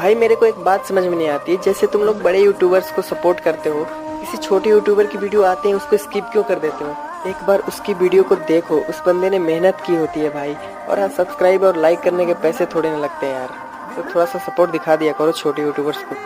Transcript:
भाई मेरे को एक बात समझ में नहीं आती, जैसे तुम लोग बड़े यूट्यूबर्स को सपोर्ट करते हो, किसी छोटे यूट्यूबर की वीडियो आते हैं उसको स्किप क्यों कर देते हो? एक बार उसकी वीडियो को देखो, उस बंदे ने मेहनत की होती है भाई। और हाँ, सब्सक्राइब और लाइक करने के पैसे थोड़े ना लगते हैं यार, तो थोड़ा सा सपोर्ट दिखा दिया करो छोटे यूट्यूबर्स को।